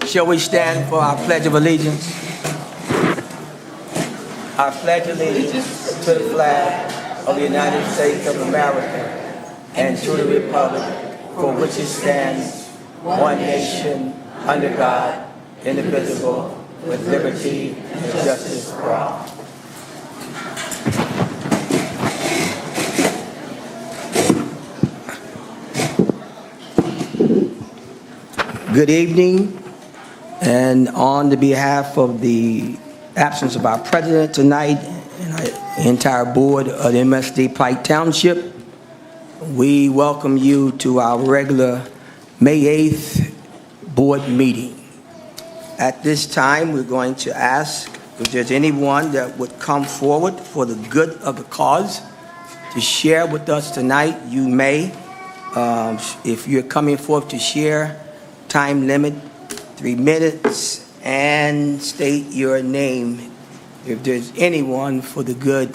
Shall we stand for our Pledge of Allegiance? I pledge allegiance to the flag of the United States of America and to the republic for which it stands, one nation, under God, indivisible, with liberty and justice for all. Good evening, and on the behalf of the absence of our president tonight and the entire board of the MSD Pike Township, we welcome you to our regular May 8th board meeting. At this time, we're going to ask if there's anyone that would come forward for the good of the cause to share with us tonight. You may, if you're coming forth to share, time limit 3 minutes, and state your name if there's anyone for the good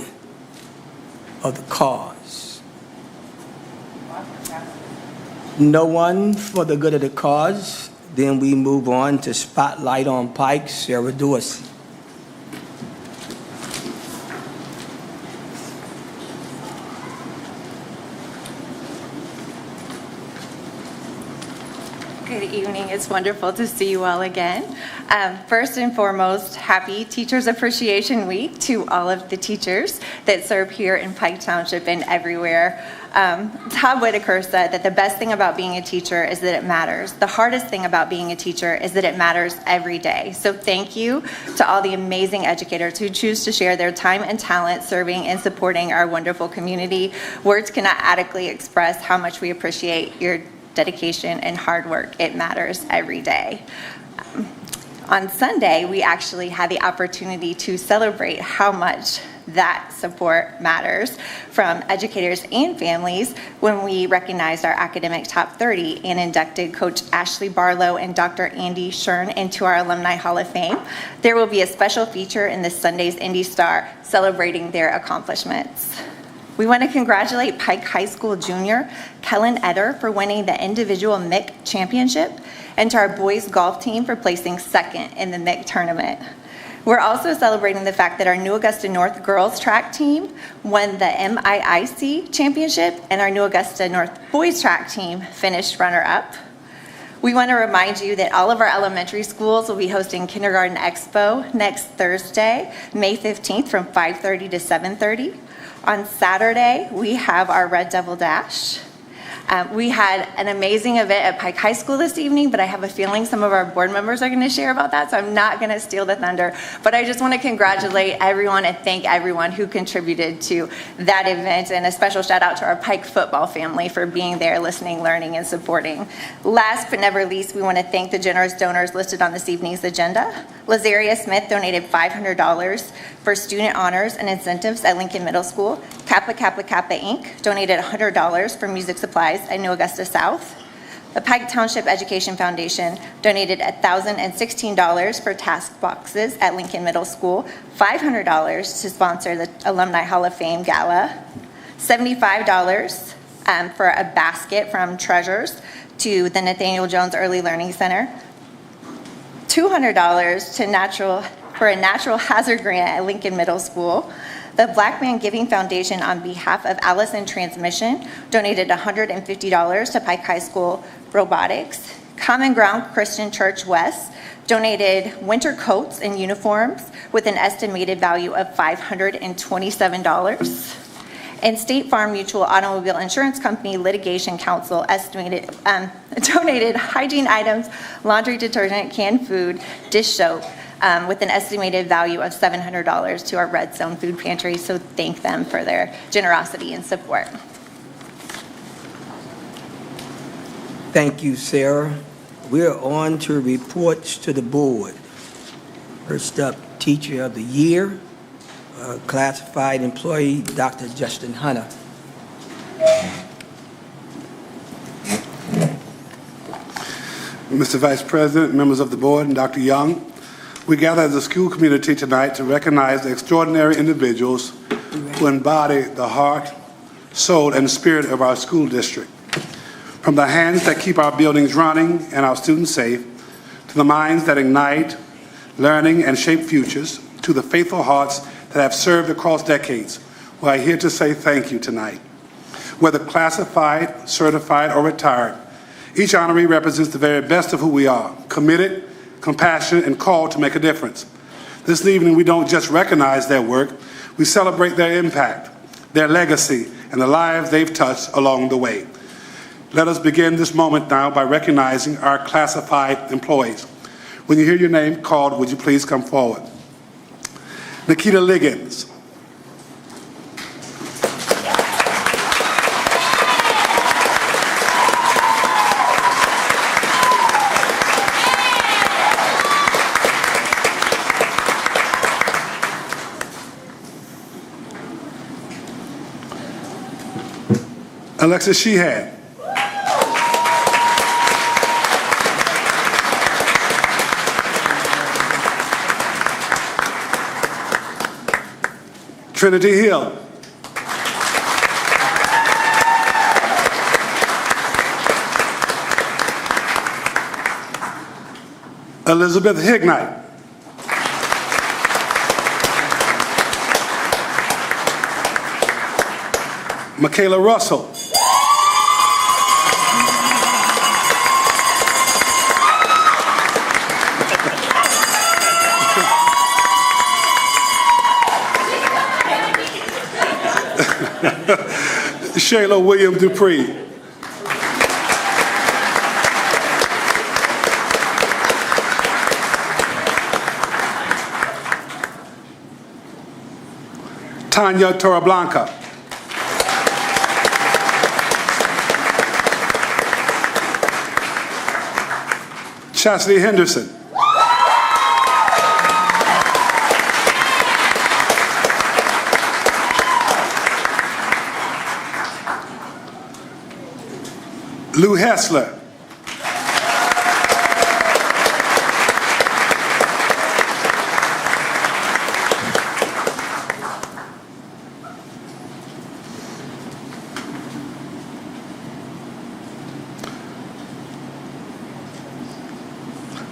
of the cause. No one for the good of the cause. Then we move on to Spotlight on Pike. Sarah Dorsey. Good evening. It's wonderful to see you all again. First and foremost, happy Teachers Appreciation Week to all of the teachers that serve here in Pike Township and everywhere. Todd Whitaker said that the best thing about being a teacher is that it matters. The hardest thing about being a teacher is that it matters every day. So thank you to all the amazing educators who choose to share their time and talent serving and supporting our wonderful community. Words cannot adequately express how much we appreciate your dedication and hard work. It matters every day. On Sunday, we actually had the opportunity to celebrate how much that support matters from educators and families when we recognized our academic top 30 and inducted Coach Ashley Barlow and Dr. Andy Shern into our Alumni Hall of Fame. There will be a special feature in this Sunday's Indy Star celebrating their accomplishments. We want to congratulate Pike High School junior Kellen Eder for winning the individual MIC championship, and to our boys golf team for placing second in the MIC tournament. We're also celebrating the fact that our New Augusta North girls track team won the MIIC championship, and our New Augusta North boys track team finished runner-up. We want to remind you that all of our elementary schools will be hosting Kindergarten Expo next Thursday, May 15th from 5:30 to 7:30. On Saturday, we have our Red Devil Dash. We had an amazing event at Pike High School this evening, but I have a feeling some of our board members are going to share about that, so I'm not going to steal the thunder. But I just want to congratulate everyone and thank everyone who contributed to that event, and a special shout out to our Pike football family for being there, listening, learning, and supporting. Last but never least, we want to thank the generous donors listed on this evening's agenda. Lazaria Smith donated $500 for student honors and incentives at Lincoln Middle School. Kappa Kappa Kappa Inc. donated $100 for music supplies at New Augusta South. The Pike Township Education Foundation donated $1,016 for task boxes at Lincoln Middle School, $500 to sponsor the Alumni Hall of Fame Gala, $75 for a basket from Treasures to the Nathaniel Jones Early Learning Center, $200 for a natural hazard grant at Lincoln Middle School. The Black Man Giving Foundation, on behalf of Allison Transmission, donated $150 to Pike High School Robotics. Common Ground Christian Church West donated winter coats and uniforms with an estimated value of $527. And State Farm Mutual Automobile Insurance Company Litigation Counsel donated hygiene items, laundry detergent, canned food, dish soap, with an estimated value of $700 to our Red Zone Food Pantry, so thank them for their generosity and support. Thank you, Sarah. We're on to reports to the board. First up, Teacher of the Year, classified employee, Dr. Justin Hunter. Mr. Vice President, members of the board, and Dr. Young, we gather as a school community tonight to recognize the extraordinary individuals who embody the heart, soul, and spirit of our school district. From the hands that keep our buildings running and our students safe, to to the minds that ignite learning and shape futures, to the faithful hearts that have served across decades, we are here to say thank you tonight. Whether classified, certified, or retired, each honoree represents the very best of who we are, committed, compassionate, and called to make a difference. This evening, we don't just recognize their work, we celebrate their impact, their legacy, and the lives they've touched along the way. Let us begin this moment now by recognizing our classified employees. When you hear your name called, would you please come forward? Nikita Liggins. Alexis Sheehan. Trinity Hill. Elizabeth Hignite. Michaela Russell. Shayla William Dupree. Tanya Torreblanca. Chastity Henderson. Lou Hessler.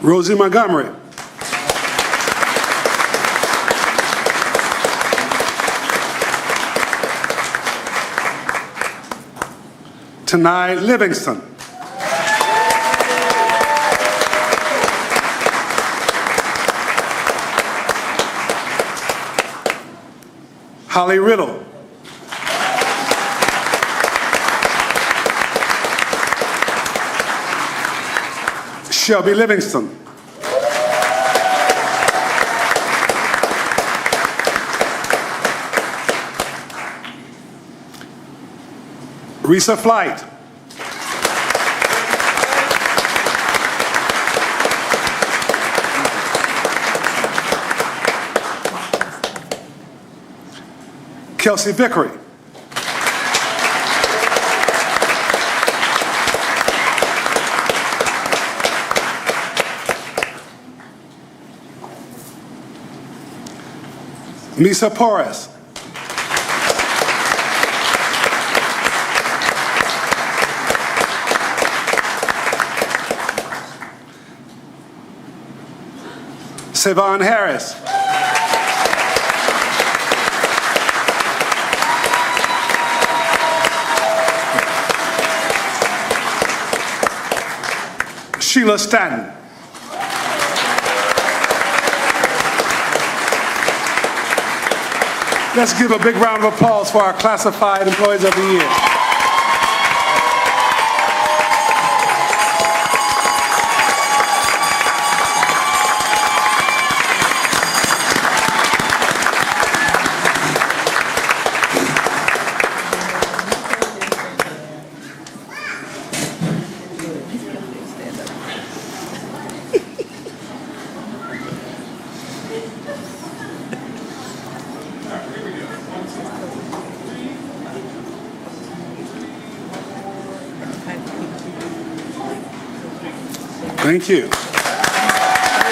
Rosie Montgomery. Tanai Livingston. Holly Riddle. Shelby Livingston. Risa Flight. Kelsey Vickery. Misa Porras. Savon Harris. Sheila Stanton. Let's give a big round of applause for our classified employees of the year. Thank you.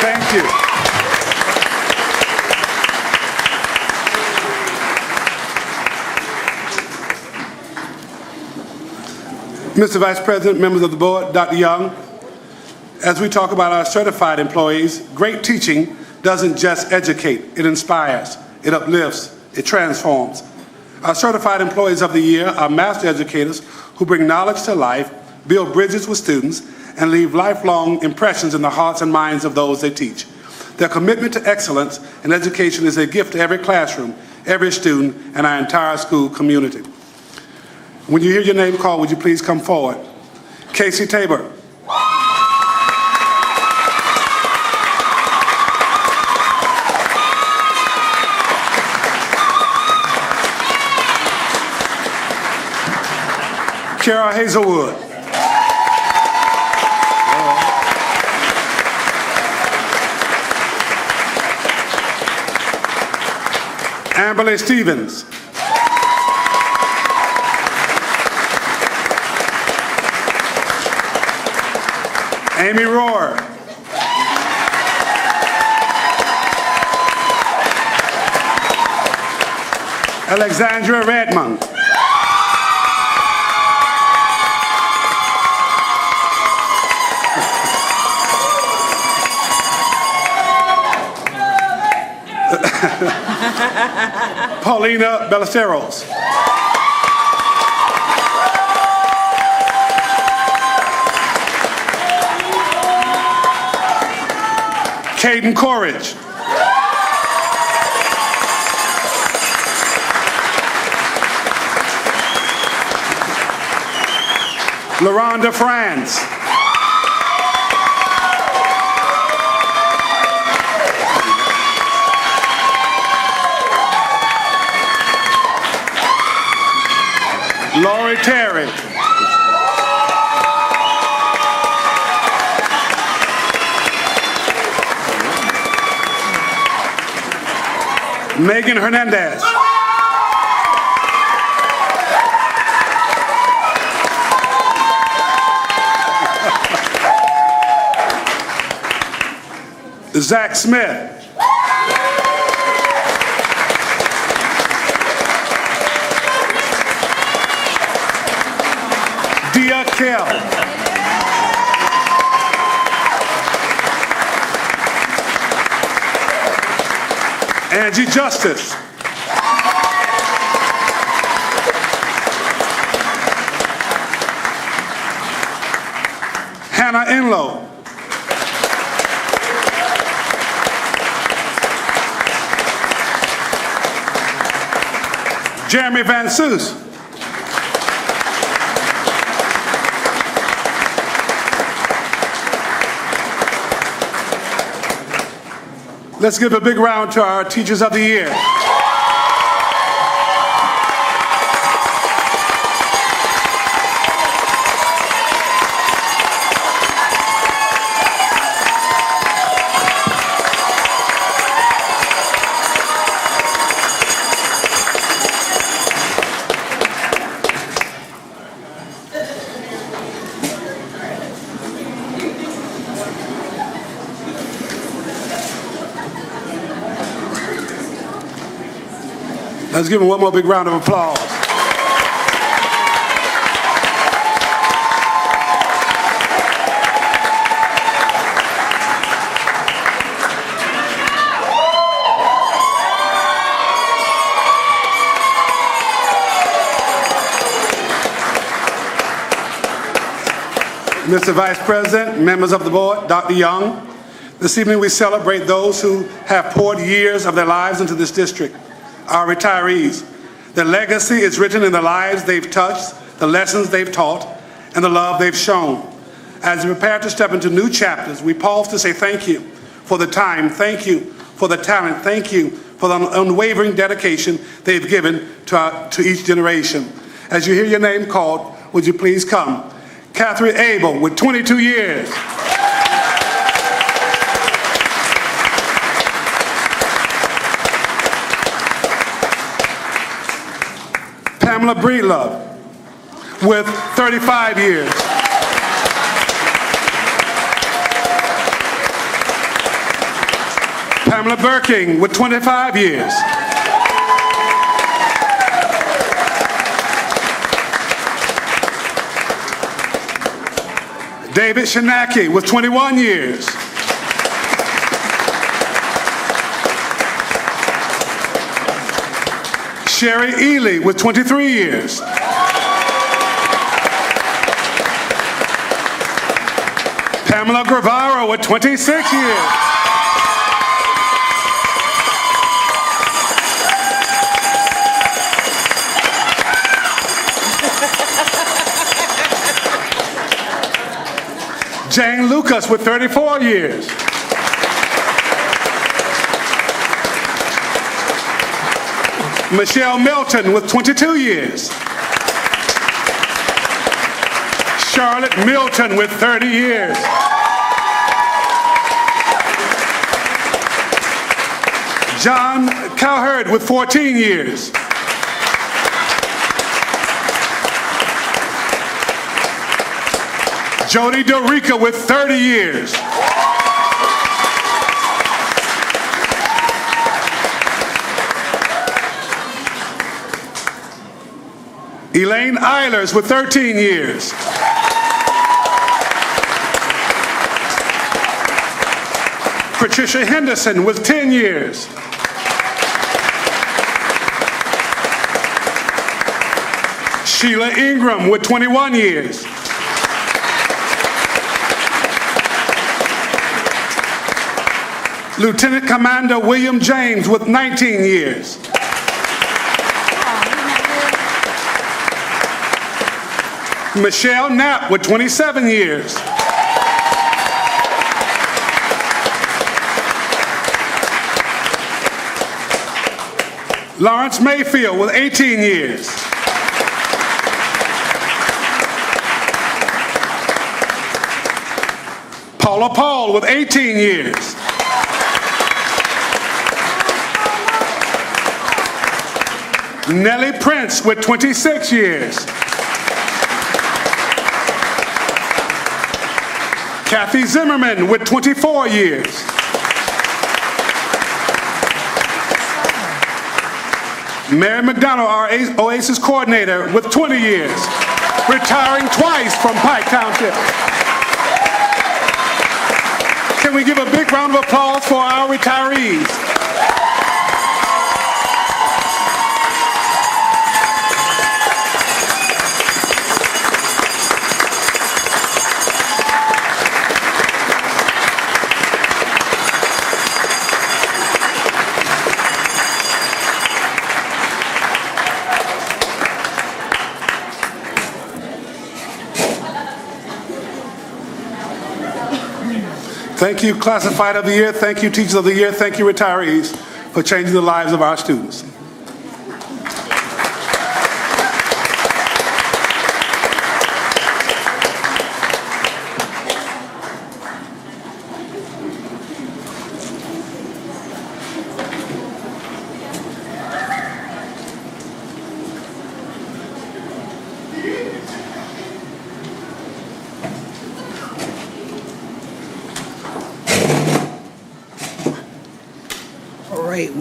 Thank you. Mr. Vice President, members of the board, Dr. Young, As we talk about our certified employees, great teaching doesn't just educate, it inspires, it uplifts, it transforms. Our certified employees of the year are master educators who bring knowledge to life, build bridges with students, and leave lifelong impressions in the hearts and minds of those they teach. Their commitment to excellence in education is a gift to every classroom, every student, and our entire school community. When you hear your name called, would you please come forward? Casey Tabor. Kara Hazelwood. Amberly Stevens. Amy Rohr. Alexandra Redmond. Paulina Ballesteros. Caden Corridge. LaRonda Franz. Lori Terry. Megan Hernandez. Zach Smith. Dia Kell. Angie Justice. Hannah Enlow. Jeremy Van Soos. Let's give a big round to our Teachers of the Year. Let's give him one more big round of applause. Mr. Vice President, members of the board, Dr. Young, this evening we celebrate those who have poured years of their lives into this district. Our retirees. Their legacy is written in the lives they've touched, the lessons they've taught, and the love they've shown. As we prepare to step into new chapters, we pause to say thank you for the time, thank you for the talent, thank you for the unwavering dedication they've given to each generation. As you hear your name called, would you please come? Catherine Abel with 22 years. Pamela Breedlove with 35 years. Pamela Burking with 25 years. David Shanaki with 21 years. Sherry Ely with 23 years. Pamela Gravaro with 26 years. Jane Lucas with 34 years. Michelle Milton with 22 years. Charlotte Milton with 30 years. John Cowherd with 14 years. Jody Dorica with 30 years. Elaine Eilers with 13 years. Patricia Henderson with 10 years. Sheila Ingram with 21 years. Lieutenant Commander William James with 19 years. Michelle Knapp with 27 years. Lawrence Mayfield with 18 years. Paula Paul with 18 years. Nellie Prince with 26 years. Kathy Zimmerman with 24 years. Mary McDonald, our OASIS coordinator, with 20 years, retiring twice from Pike Township. Can we give a big round of applause for our retirees? Thank you, Classified of the Year. Thank you, Teachers of the Year. Thank you, retirees, for changing the lives of our students.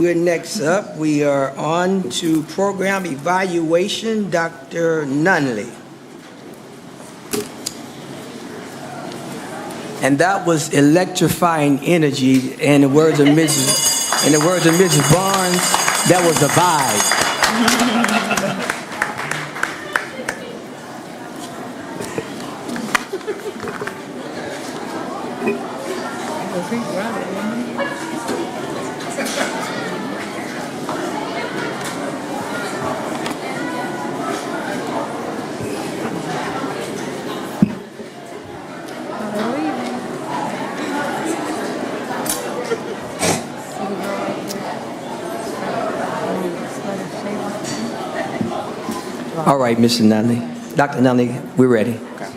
We're next up. We are on to program evaluation. Dr. Nunley. And that was electrifying energy. In the words of Mrs. Barnes, that was a vibe. All right, Mr. Nunley. Dr. Nunley, we're ready. Okay.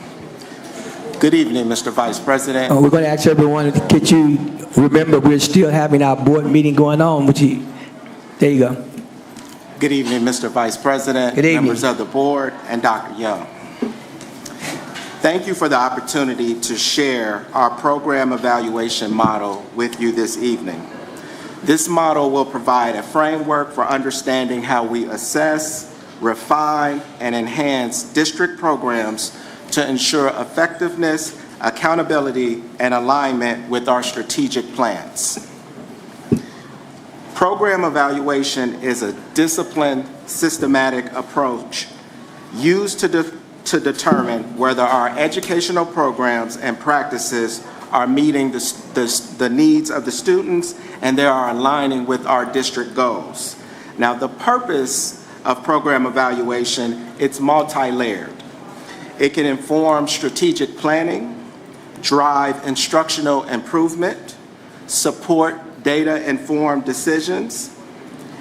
Good evening, Mr. Vice President. We're going to ask everyone to get you, remember we're still having our board meeting going on. There you go. Good evening, Mr. Vice President, Good evening. members of the board, and Dr. Young. Thank you for the opportunity to share our program evaluation model with you this evening. This model will provide a framework for understanding how we assess, refine, and enhance district programs to ensure effectiveness, accountability, and alignment with our strategic plans. Program evaluation is a disciplined, systematic approach used to determine whether our educational programs and practices are meeting the needs of the students and they are aligning with our district goals. Now, the purpose of program evaluation, it's multi-layered. It can inform strategic planning, drive instructional improvement, support data-informed decisions,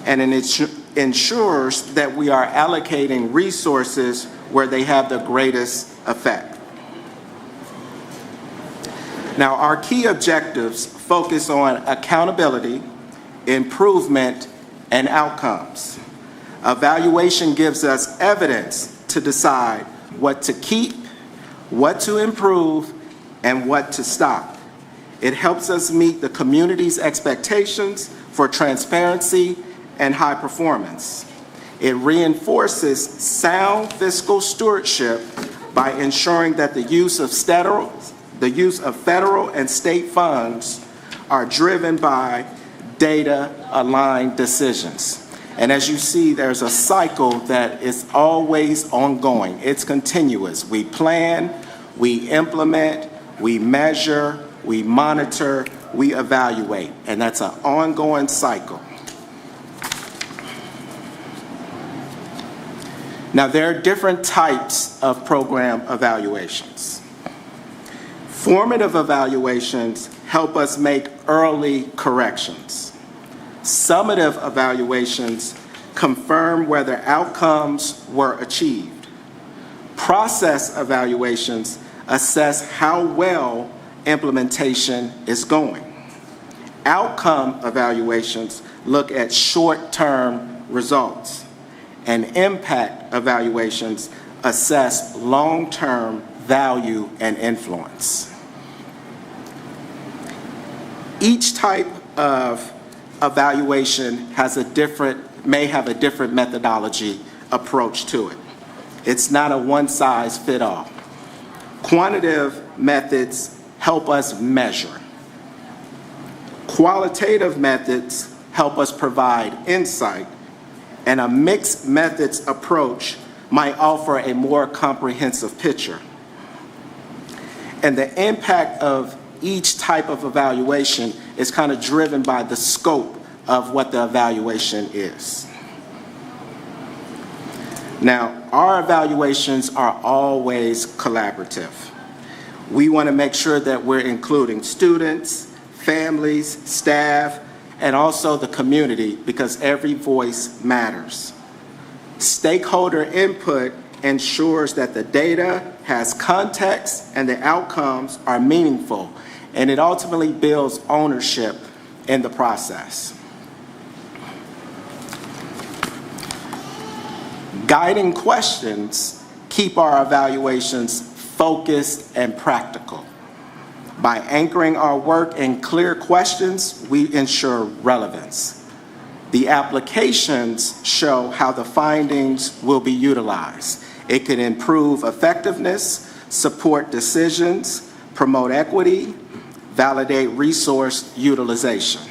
and it ensures that we are allocating resources where they have the greatest effect. Now, our key objectives focus on accountability, improvement, and outcomes. Evaluation gives us evidence to decide what to keep, what to improve, and what to stop. It helps us meet the community's expectations for transparency and high performance. It reinforces sound fiscal stewardship by ensuring that the use of federal and state funds are driven by data-aligned decisions. And as you see, there's a cycle that is always ongoing. It's continuous. We plan, we implement, we measure, we monitor, we evaluate, and that's an ongoing cycle. Now, there are different types of program evaluations. Formative evaluations help us make early corrections. Summative evaluations confirm whether outcomes were achieved. Process evaluations assess how well implementation is going. Outcome evaluations look at short-term results. And impact evaluations assess long-term value and influence. Each type of evaluation may have a different methodology approach to it. It's not a one-size-fits-all. Quantitative methods help us measure. Qualitative methods help us provide insight, and a mixed methods approach might offer a more comprehensive picture. And the impact of each type of evaluation is kind of driven by the scope of what the evaluation is. Now, our evaluations are always collaborative. We want to make sure that we're including students, families, staff, and also the community, because every voice matters. Stakeholder input ensures that the data has context and the outcomes are meaningful, and it ultimately builds ownership in the process. Guiding questions keep our evaluations focused and practical. By anchoring our work in clear questions, we ensure relevance. The applications show how the findings will be utilized. It can improve effectiveness, support decisions, promote equity, validate resource utilization.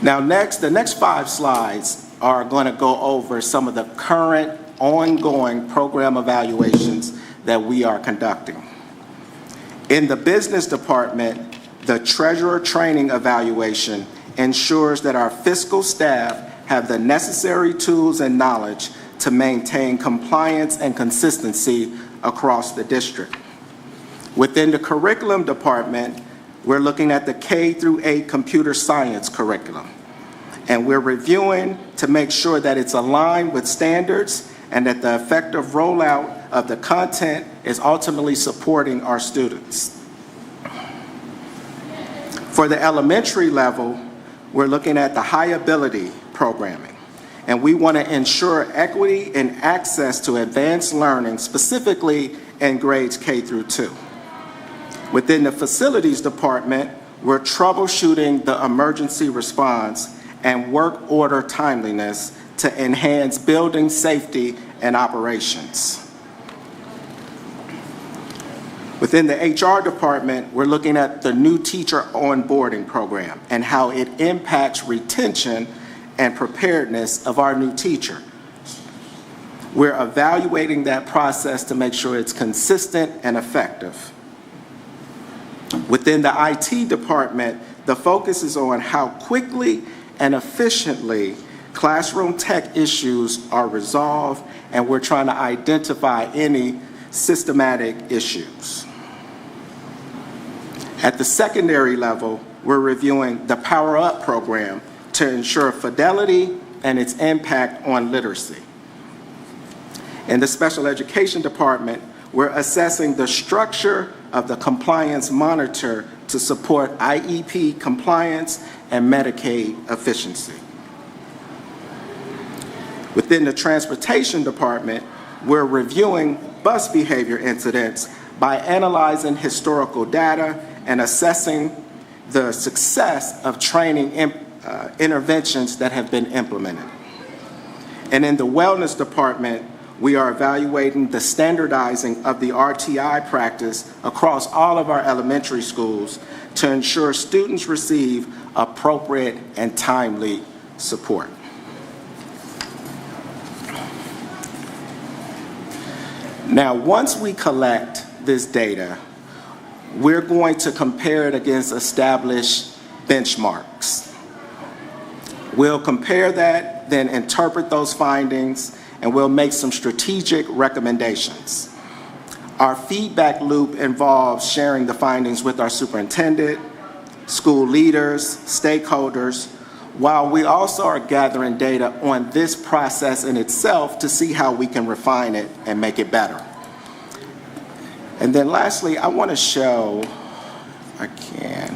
Now the next 5 slides are going to go over some of the current ongoing program evaluations that we are conducting. In the business department, the treasurer training evaluation ensures that our fiscal staff have the necessary tools and knowledge to maintain compliance and consistency across the district. Within the curriculum department, we're looking at the K-8 computer science curriculum, and we're reviewing to make sure that it's aligned with standards and that the effective rollout of the content is ultimately supporting our students. For the elementary level, we're looking at the high ability programming, and we want to ensure equity and access to advanced learning, specifically in grades K-2. Within the facilities department, we're troubleshooting the emergency response and work order timeliness to enhance building safety and operations. Within the HR department, we're looking at the new teacher onboarding program and how it impacts retention and preparedness of our new teacher. We're evaluating that process to make sure it's consistent and effective. Within the IT department, the focus is on how quickly and efficiently classroom tech issues are resolved, and we're trying to identify any systematic issues. At the secondary level, we're reviewing the Power Up program to ensure fidelity and its impact on literacy. In the special education department, we're assessing the structure of the compliance monitor to support IEP compliance and Medicaid efficiency. Within the transportation department, we're reviewing bus behavior incidents by analyzing historical data and assessing the success of training interventions that have been implemented. And in the wellness department, we are evaluating the standardizing of the RTI practice across all of our elementary schools to ensure students receive appropriate and timely support. Now, once we collect this data, we're going to compare it against established benchmarks. We'll compare that, then interpret those findings, and we'll make some strategic recommendations. Our feedback loop involves sharing the findings with our superintendent, school leaders, stakeholders, while we also are gathering data on this process in itself to see how we can refine it and make it better. And then lastly, I want to show, if I can,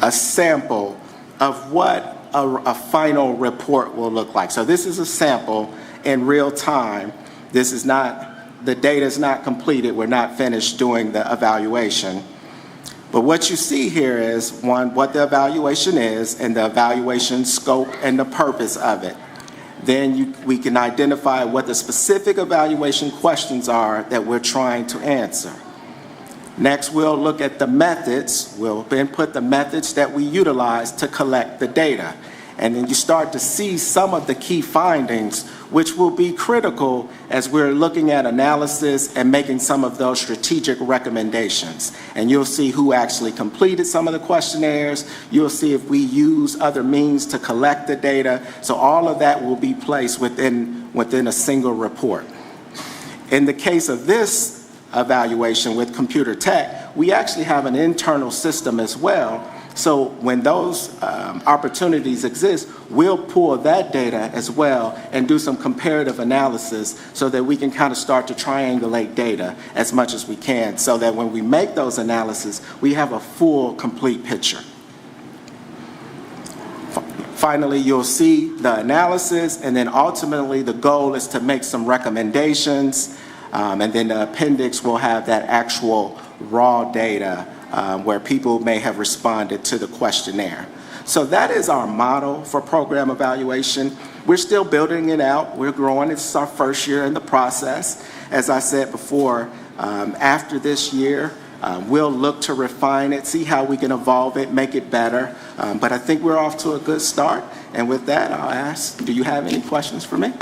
a sample of what a final report will look like. So this is a sample in real time. This is not, the data is not completed. We're not finished doing the evaluation. But what you see here is, one, what the evaluation is and the evaluation scope and the purpose of it. Then we can identify what the specific evaluation questions are that we're trying to answer. Next, we'll look at the methods. We'll input the methods that we utilize to collect the data. And then you start to see some of the key findings, which will be critical as we're looking at analysis and making some of those strategic recommendations. And you'll see who actually completed some of the questionnaires. You'll see if we use other means to collect the data. So all of that will be placed within a single report. In the case of this evaluation with computer tech, we actually have an internal system as well. So when those opportunities exist, we'll pull that data as well and do some comparative analysis so that we can kind of start to triangulate data as much as we can, so that when we make those analyses, we have a full, complete picture. Finally, you'll see the analysis, and then ultimately the goal is to make some recommendations, and then the appendix will have that actual raw data where people may have responded to the questionnaire. So that is our model for program evaluation. We're still building it out. We're growing. It's our first year in the process. As I said before, after this year, we'll look to refine it, see how we can evolve it, make it better. But I think we're off to a good start. And with that, I'll ask, do you have any questions for me?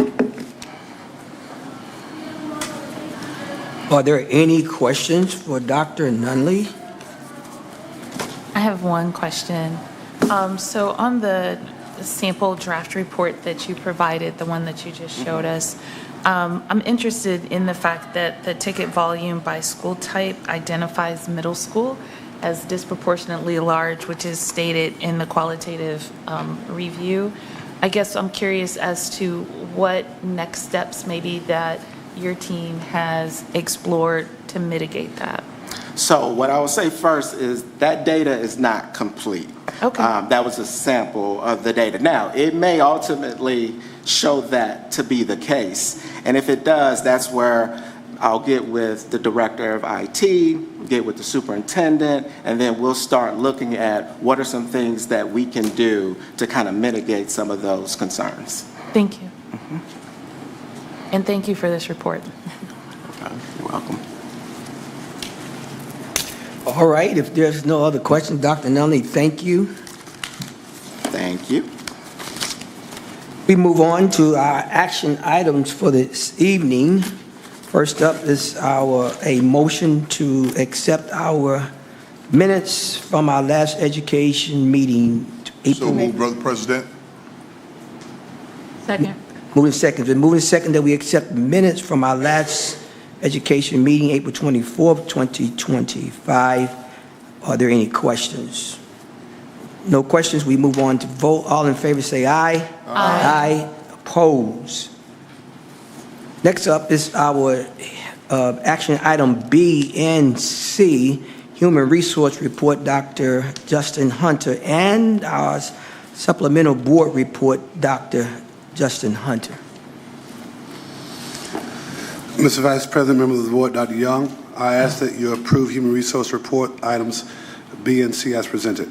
Are there any questions for Dr. Nunley? I have one question. So on the sample draft report that you provided, the one that you just showed us, I'm interested in the fact that the ticket volume by school type identifies middle school as disproportionately large, which is stated in the qualitative review. I guess I'm curious as to what next steps maybe that your team has explored to mitigate that. So what I will say first is that data is not complete. Okay. That was a sample of the data. Now, it may ultimately show that to be the case. And if it does, that's where I'll get with the director of IT, get with the superintendent, and then we'll start looking at what are some things that we can do to kind of mitigate some of those concerns. Thank you. And thank you for this report. You're welcome. All right, if there's no other questions, Dr. Nunley, thank you. Thank you. We move on to our action items for this evening. First up is a motion to accept our minutes from our last education meeting. So moved, Brother President. Second. Moving second. Been moving second that we accept minutes from our last education meeting, April 24th, 2025. Are there any questions? No questions. We move on to vote. All in favor say aye. Aye. Oppose. Next up is our action item B and C, Human Resource Report, Dr. Justin Hunter, and our supplemental board report, Dr. Justin Hunter. Mr. Vice President, members of the board, Dr. Young, I ask that you approve Human Resource Report items B and C as presented.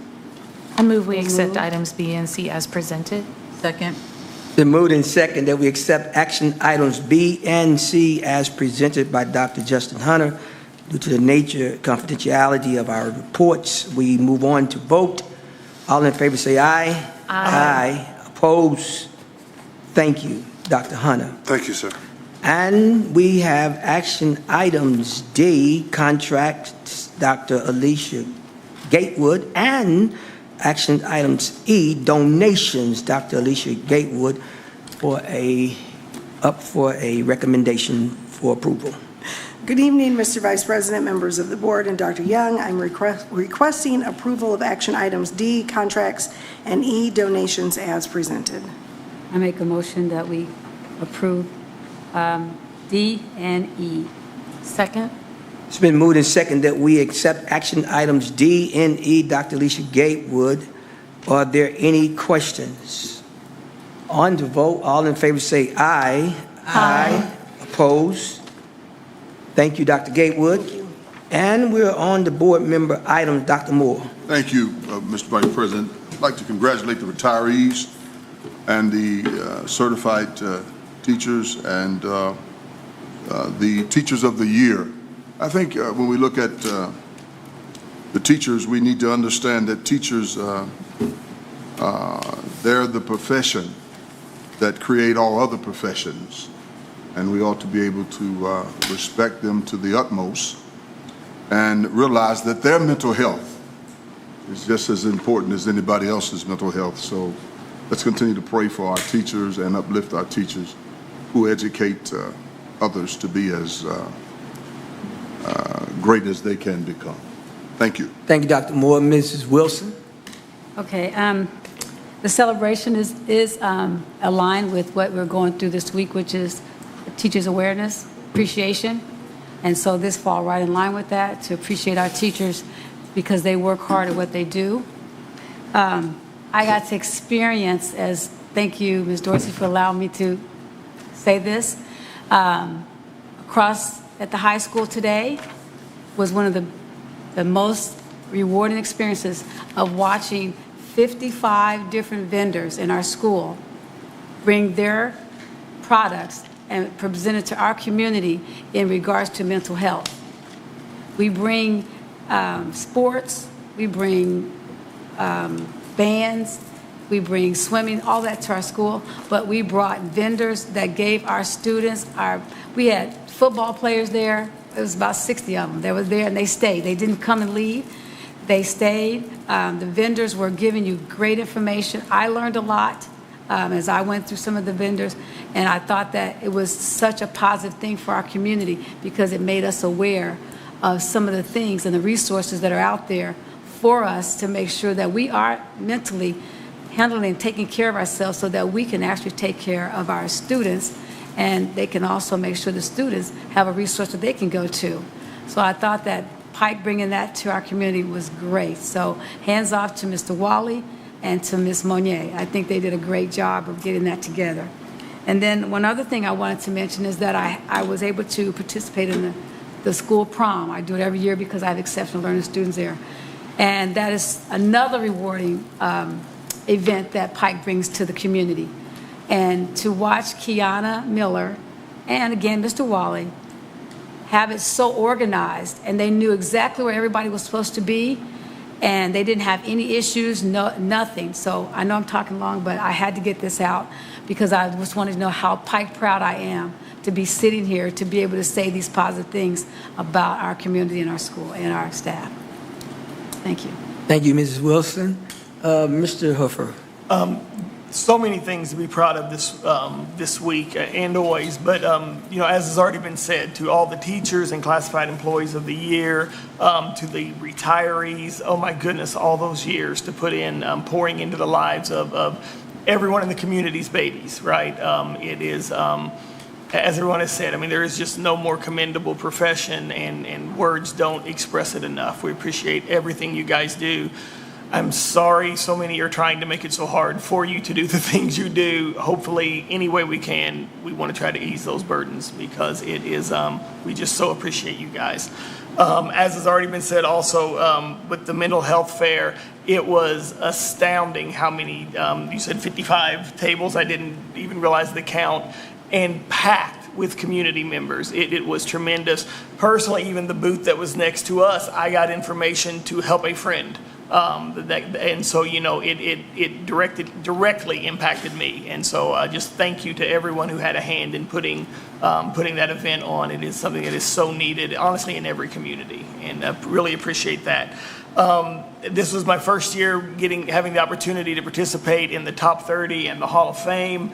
I move we accept items B and C as presented. Second. Been moved and second that we accept action items B and C as presented by Dr. Justin Hunter. Due to the nature, confidentiality of our reports, we move on to vote. All in favor say aye. Aye. Oppose. Thank you, Dr. Hunter. Thank you, sir. And we have action items D, contracts, Dr. Alicia Gatewood, and action items E, donations, Dr. Alicia Gatewood, up for a recommendation for approval. Good evening, Mr. Vice President, members of the board, and Dr. Young. I'm requesting approval of action items D, contracts, and E, donations as presented. I make a motion that we approve D and E. Second. It's been moved and second that we accept action items D and E, Dr. Alicia Gatewood. Are there any questions? On the vote, all in favor say aye. Aye. Opposed? Thank you, Dr. Gatewood. And we're on the board member items, Dr. Moore. Thank you, Mr. Vice President. I'd like to congratulate the retirees and the certified teachers and the teachers of the year. I think when we look at the teachers, we need to understand that teachers, they're the profession that create all other professions, and we ought to be able to respect them to the utmost and realize that their mental health is just as important as anybody else's mental health. So let's continue to pray for our teachers and uplift our teachers who educate others to be as great as they can become. Thank you. Thank you, Dr. Moore. Mrs. Wilson? Okay, the celebration is aligned with what we're going through this week, which is Teachers Awareness, Appreciation. And so this fall right in line with that, to appreciate our teachers because they work hard at what they do. I got to experience, thank you, Ms. Dorsey, for allowing me to say this, across at the high school today was one of the most rewarding experiences of watching 55 different vendors in our school bring their products and present it to our community in regards to mental health. We bring sports, we bring bands, we bring swimming, all that to our school, but we brought vendors that gave our students, we had football players there. It was about 60 of them that were there, and they stayed. They didn't come and leave. They stayed. The vendors were giving you great information. I learned a lot as I went through some of the vendors, and I thought that it was such a positive thing for our community because it made us aware of some of the things and the resources that are out there for us to make sure that we are mentally handling and taking care of ourselves so that we can actually take care of our students, and they can also make sure the students have a resource that they can go to. So I thought that Pike bringing that to our community was great. So hands off to Mr. Wally and to Ms. Monnier. I think they did a great job of getting that together. And then one other thing I wanted to mention is that I was able to participate in the school prom. I do it every year because I have exceptional learning students there. And that is another rewarding event that Pike brings to the community. And to watch Kiana Miller and again, Mr. Wally, have it so organized, and they knew exactly where everybody was supposed to be, and they didn't have any issues, nothing. So I know I'm talking long, but I had to get this out because I just wanted to know how Pike proud I am to be sitting here, to be able to say these positive things about our community and our school and our staff. Thank you. Thank you, Mrs. Wilson. Mr. Hoofer. So many things to be proud of this week and always, but as has already been said, to all the teachers and classified employees of the year, to the retirees, oh my goodness, all those years to put in pouring into the lives of everyone in the community's babies, right? It is, as everyone has said, I mean, there is just no more commendable profession, and words don't express it enough. We appreciate everything you guys do. I'm sorry so many are trying to make it so hard for you to do the things you do. Hopefully, any way we can, we want to try to ease those burdens because it is, we just so appreciate you guys. As has already been said also, with the mental health fair, it was astounding how many, you said 55 tables, I didn't even realize the count, and packed with community members. It was tremendous. Personally, even the booth that was next to us, I got information to help a friend. And so, it directly impacted me. And so just thank you to everyone who had a hand in putting that event on. It is something that is so needed, honestly, in every community. And I really appreciate that. This was my first year having the opportunity to participate in the Top 30 and the Hall of Fame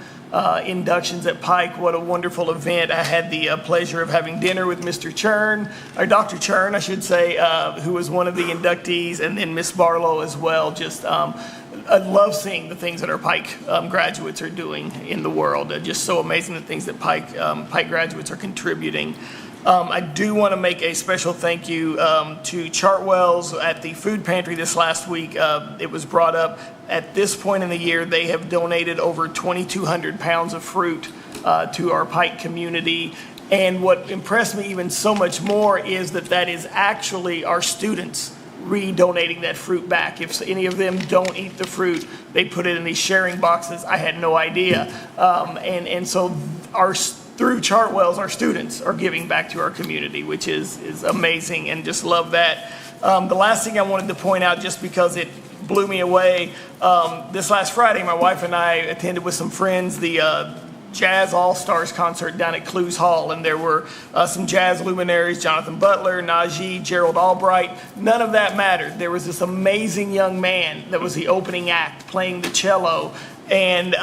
inductions at Pike. What a wonderful event. I had the pleasure of having dinner with Mr. Churn, or Dr. Churn, I should say, who was one of the inductees, and then Miss Barlow as well. Just I love seeing the things that our Pike graduates are doing in the world. Just so amazing the things that Pike graduates are contributing. I do want to make a special thank you to Chartwell's at the food pantry this last week. It was brought up at this point in the year, they have donated over 2,200 pounds of fruit to our Pike community. And what impressed me even so much more is that is actually our students re-donating that fruit back. If any of them don't eat the fruit, they put it in these sharing boxes. I had no idea. And so through Chartwell's, our students are giving back to our community, which is amazing, and just love that. The last thing I wanted to point out, just because it blew me away, this last Friday, my wife and I attended with some friends the Jazz All-Stars concert down at Clues Hall, and there were some jazz luminaries, Jonathan Butler, Najee, Gerald Albright. None of that mattered. There was this amazing young man that was the opening act playing the cello, and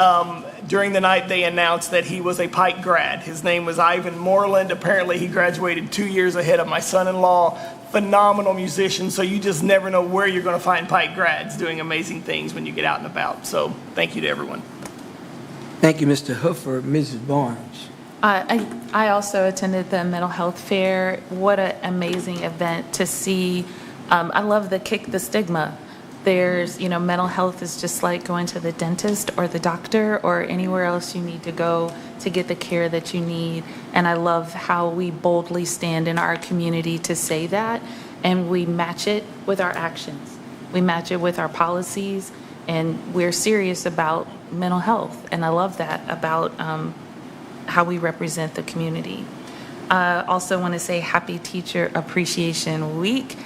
during the night they announced that he was a Pike grad. His name was Ivan Moreland. Apparently he graduated 2 years ahead of my son-in-law. Phenomenal musician, so you just never know where you're going to find Pike grads doing amazing things when you get out and about. So thank you to everyone. Thank you, Mr. Hoofer. Mrs. Barnes. I also attended the mental health fair. What an amazing event to see. I love the Kick the Stigma. There's, mental health is just like going to the dentist or the doctor or anywhere else you need to go to get the care that you need. And I love how we boldly stand in our community to say that, and we match it with our actions. We match it with our policies, and we're serious about mental health. And I love that about how we represent the community. I also want to say Happy Teacher Appreciation Week.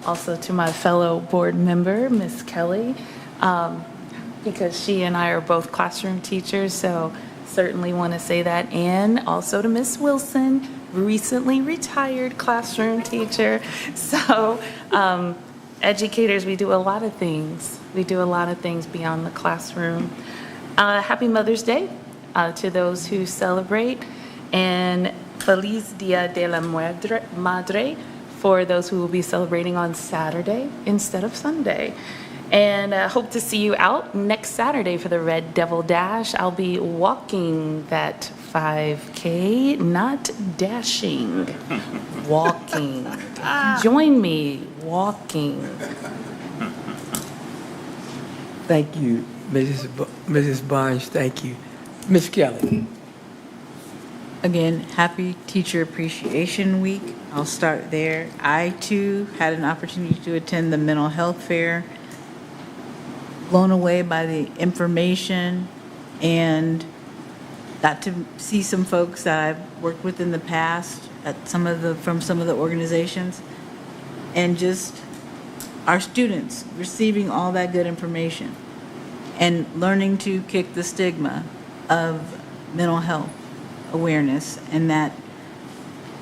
Also to my fellow board member, Miss Kelly, because she and I are both classroom teachers, so certainly want to say that. And also to Miss Wilson, recently retired classroom teacher. So educators, we do a lot of things. We do a lot of things beyond the classroom. Happy Mother's Day to those who celebrate, and Feliz Dia de la Madre for those who will be celebrating on Saturday instead of Sunday. And hope to see you out next Saturday for the Red Devil Dash. I'll be walking that 5K, not dashing, walking. Join me walking. Thank you, Mrs. Barnes. Thank you. Ms. Kelly. Again, happy Teacher Appreciation Week. I'll start there. I, too, had an opportunity to attend the mental health fair. Blown away by the information and got to see some folks that I've worked with in the past at from some of the organizations, and just our students receiving all that good information and learning to kick the stigma of mental health awareness. And that,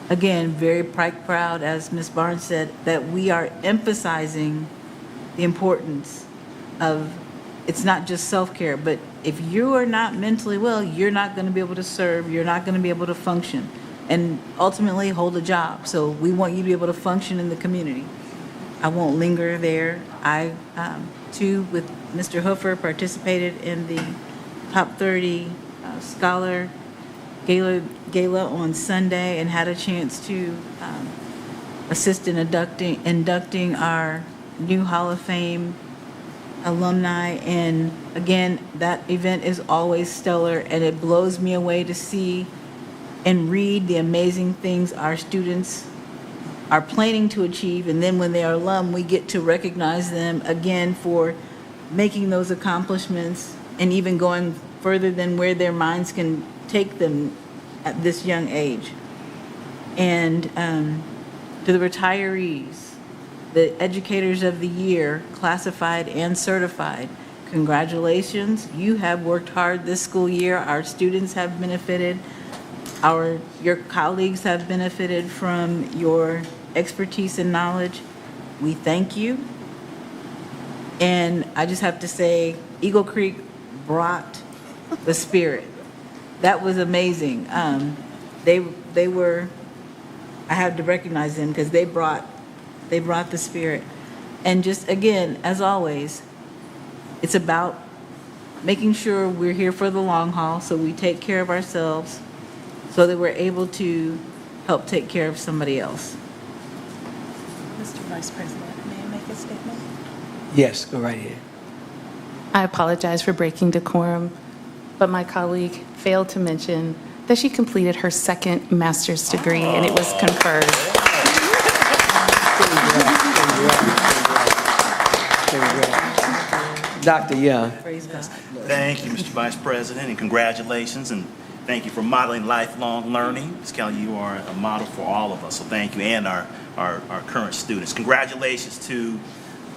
again, very Pike proud, as Ms. Barnes said, that we are emphasizing the importance of, it's not just self-care, but if you are not mentally well, you're not going to be able to serve, you're not going to be able to function, and ultimately hold a job. So we want you to be able to function in the community. I won't linger there. I, too, with Mr. Hoofer, participated in the Top 30 Scholar Gala on Sunday and had a chance to assist in inducting our new Hall of Fame alumni. And again, that event is always stellar, and it blows me away to see and read the amazing things our students are planning to achieve. And then when they are alum, we get to recognize them again for making those accomplishments and even going further than where their minds can take them at this young age. And to the retirees, the educators of the year, classified and certified, congratulations. You have worked hard this school year. Our students have benefited. Your colleagues have benefited from your expertise and knowledge. We thank you. And I just have to say, Eagle Creek brought the spirit. That was amazing. They were, I have to recognize them because they brought the spirit. And just, again, as always, it's about making sure we're here for the long haul, so we take care of ourselves so that we're able to help take care of somebody else. Mr. Vice President, may I make a statement? Yes, go right ahead. I apologize for breaking decorum, but my colleague failed to mention that she completed her second master's degree, and it was conferred. Dr. Young. Praise God. Thank you, Mr. Vice President, and congratulations, and thank you for modeling lifelong learning. Ms. Kelly, you are a model for all of us, so thank you, and our current students. Congratulations to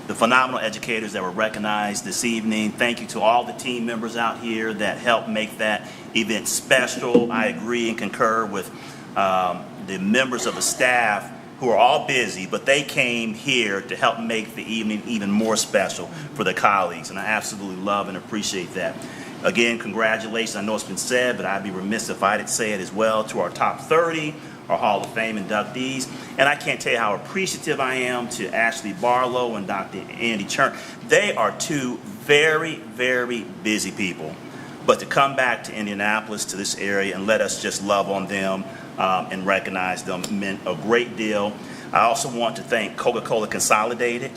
the phenomenal educators that were recognized this evening. Thank you to all the team members out here that helped make that event special. I agree and concur with the members of the staff who are all busy, but they came here to help make the evening even more special for the colleagues, and I absolutely love and appreciate that. Again, congratulations. I know it's been said, but I'd be remiss if I didn't say it as well, to our top 30, our Hall of Fame inductees. And I can't tell you how appreciative I am to Ashley Barlow and Dr. Andy Churn. They are two very, very busy people. But to come back to Indianapolis, to this area, and let us just love on them and recognize them meant a great deal. I also want to thank Coca-Cola Consolidated.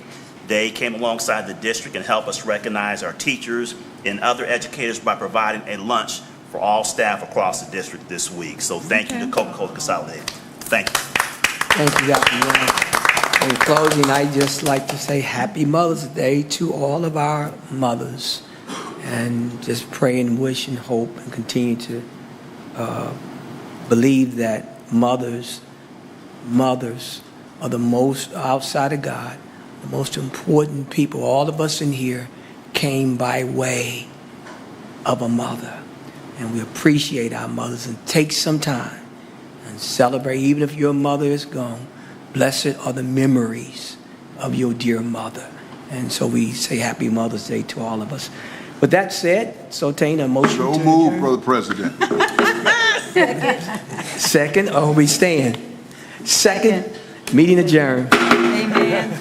They came alongside the district and helped us recognize our teachers and other educators by providing a lunch for all staff across the district this week. So thank you to Coca-Cola Consolidated. Thank you. Thank you, Dr. Young. In closing, I'd just like to say Happy Mother's Day to all of our mothers, and just pray and wish and hope and continue to believe that mothers are the most, outside of God, the most important people. All of us in here came by way of a mother, and we appreciate our mothers, and take some time and celebrate. Even if your mother is gone, blessed are the memories of your dear mother. And so we say Happy Mother's Day to all of us. With that said, Sotain, a motion So to move, adjourn. Brother President. Second, or we stand? Second, meeting adjourned. Amen.